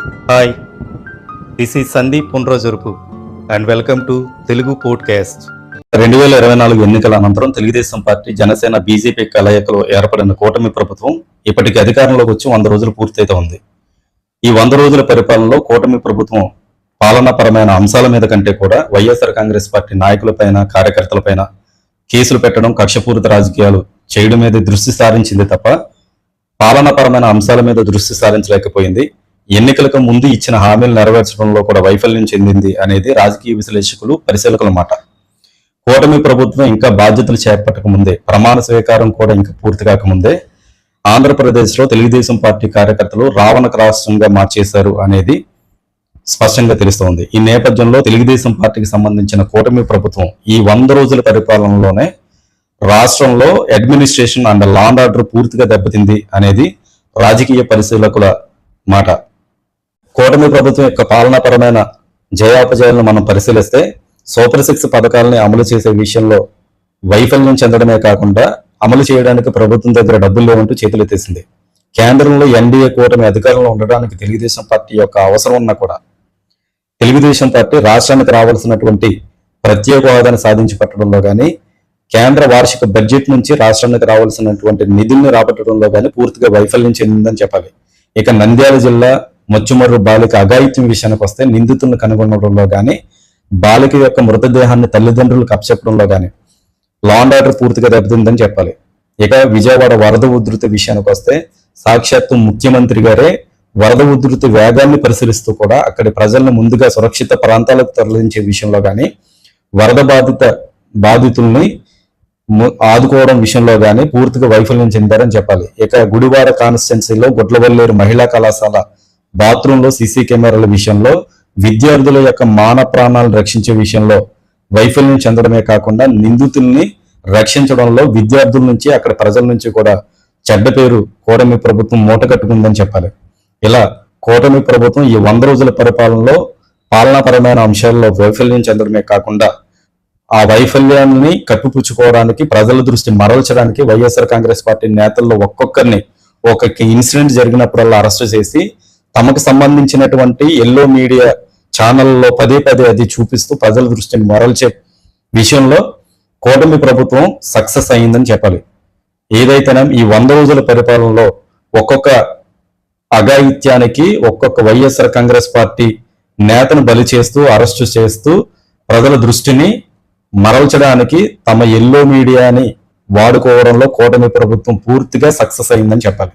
Hi, this is Sandeep పునరోజురుపు and welcome to Telugu podcast. 2024 ఎన్నికల అనంతరం తెలుగుదేశం పార్టీ, జనసేన, బీజేపీ కలయికలో ఏర్పడిన కూటమి ప్రభుత్వం ఇప్పటికి అధికారంలోకి వచ్చి 100 రోజులు పూర్తయితే ఉంది. ఈ 100 రోజుల పరిపాలనలో కూటమి ప్రభుత్వం పాలనాపరమైన అంశాల మీద కంటే కూడా వైఎస్ఆర్ కాంగ్రెస్ పార్టీ నాయకులపైన, కార్యకర్తలపైన కేసులు పెట్టడం, కక్షపూరిత రాజకీయాలు చేయడం మీద దృష్టి సారించింది తప్ప పాలనాపరమైన అంశాల మీద దృష్టి సారించలేకపోయింది. ఎన్నికలకు ముందు ఇచ్చిన హామీలు నెరవేర్చడంలో కూడా వైఫల్యం చెందింది అనేది రాజకీయ విశ్లేషకులు, పరిశీలకుల మాట. కూటమి ప్రభుత్వం ఇంకా బాధ్యతలు చేపట్టక ముందే, ప్రమాణ స్వీకారం కూడా ఇంకా పూర్తి కాకముందే ఆంధ్రప్రదేశ్లో తెలుగుదేశం పార్టీ కార్యకర్తలు రావణక రాష్ట్రంగా మార్చేశారు అనేది స్పష్టంగా తెలుస్తోంది. ఈ నేపథ్యంలో తెలుగుదేశం పార్టీకి సంబంధించిన కూటమి ప్రభుత్వం ఈ 100 రోజుల పరిపాలనలోనే రాష్ట్రంలో administration and law and order పూర్తిగా దెబ్బతింది అనేది రాజకీయ పరిశీలకుల మాట. కూటమి ప్రభుత్వం యొక్క పాలనాపరమైన జయాపజయాలను మనం పరిశీలిస్తే సూపర్ 6 పథకాలని అమలు చేసే విషయంలో వైఫల్యం చెందడమే కాకుండా అమలు చేయడానికి ప్రభుత్వం దగ్గర డబ్బులు లేవంటూ చేతులెత్తేసింది. కేంద్రంలో ఎన్డీఏ కూటమి అధికారంలో ఉండడానికి తెలుగుదేశం పార్టీ యొక్క అవసరం ఉన్నా కూడా తెలుగుదేశం పార్టీ రాష్ట్రానికి రావాల్సినటువంటి ప్రత్యేక హోదాను సాధించి పట్టడంలో కానీ, కేంద్ర వార్షిక బడ్జెట్ నుంచి రాష్ట్రానికి రావాల్సినటువంటి నిధుల్ని రాబట్టడంలో కానీ పూర్తిగా వైఫల్యం చెందిందని చెప్పాలి. ఇక నంద్యాల జిల్లా మొచ్చుమర్రు బాలిక అఘాయిత్యం విషయానికి వస్తే నిందితులను కనుగొనడంలో కానీ, బాలిక యొక్క మృతదేహాన్ని తల్లిదండ్రులకు అప్పచెప్పడంలో కానీ లా అండ్ ఆర్డర్ పూర్తిగా దెబ్బతిందని చెప్పాలి. ఇక విజయవాడ వరద ఉధృతి విషయానికి వస్తే సాక్షాత్తు ముఖ్యమంత్రి గారే వరద ఉధృతి వేగాన్ని పరిశీలిస్తూ కూడా అక్కడి ప్రజలను ముందుగా సురక్షిత ప్రాంతాలకు తరలించే విషయంలో కానీ, వరద బాధితుల్ని ఆదుకోవడం విషయంలో కానీ పూర్తిగా వైఫల్యం చెందారని చెప్పాలి. ఇక గుడివాడ కాన్స్టిట్యున్సీలో గుడ్లవల్లేరు మహిళా కళాశాల బాత్రూంలో సీసీ కెమెరాల విషయంలో విద్యార్థుల యొక్క మాన ప్రాణాలను రక్షించే విషయంలో వైఫల్యం చెందడమే కాకుండా నిందితుల్ని రక్షించడంలో విద్యార్థుల నుంచి, అక్కడ ప్రజల నుంచి కూడా చెడ్డ పేరు కూటమి ప్రభుత్వం మూట కట్టుకుందని చెప్పాలి. ఇలా కూటమి ప్రభుత్వం ఈ 100 రోజుల పరిపాలనలో పాలనాపరమైన అంశాల్లో వైఫల్యం చెందడమే కాకుండా ఆ వైఫల్యాన్ని కప్పిపుచ్చుకోవడానికి, ప్రజల దృష్టి మరల్చడానికి వైఎస్ఆర్ కాంగ్రెస్ పార్టీ నేతల్లో ఒక్కొక్కరిని ఒక్కొక్క ఇన్సిడెంట్ జరిగినప్పుడల్లా అరెస్ట్ చేసి తమకు సంబంధించినటువంటి ఎల్లో మీడియా ఛానల్లో పదే అది చూపిస్తూ ప్రజల దృష్టిని మరల్చే విషయంలో కూటమి ప్రభుత్వం సక్సెస్ అయ్యిందని చెప్పాలి. ఏదైతేనే ఈ 100 రోజుల పరిపాలనలో ఒక్కొక్క అఘాయిత్యానికి ఒక్కొక్క వైఎస్ఆర్ కాంగ్రెస్ పార్టీ నేతను బలి చేస్తూ, అరెస్టు చేస్తూ ప్రజల దృష్టిని మరల్చడానికి తమ ఎల్లో మీడియాని వాడుకోవడంలో కూటమి ప్రభుత్వం పూర్తిగా సక్సెస్ అయిందని చెప్పాలి.